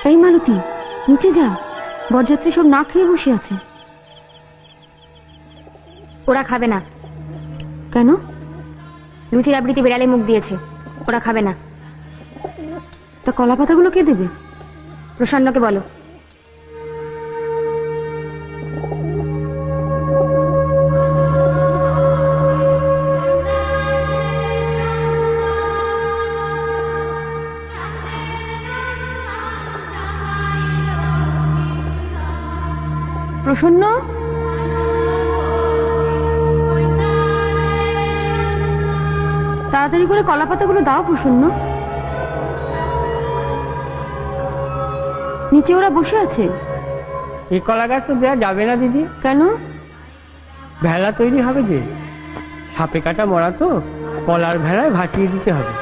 এই মালতী, নিচে যা, বরযাত্রী সব না খেয়ে বসে আছে। ওরা খাবে না। কেন? লুচির আবৃত্তি বিড়ালে মুখ দিয়েছে, ওরা খাবে না। তা কলা পাতাগুলো কে দেবে? প্রসন্নকে বলো। প্রসন্ন, তাড়াতাড়ি করে কলা পাতাগুলো দাও। প্রসন্ন, নিচে ওরা বসে আছে। এই কলা গাছ তো দেওয়া যাবে না দিদি। কেন? ভেলা তৈরি হবে যে, সাপে কাটা মরা তো, কলার ভেলায় ভাটিয়ে দিতে হবে।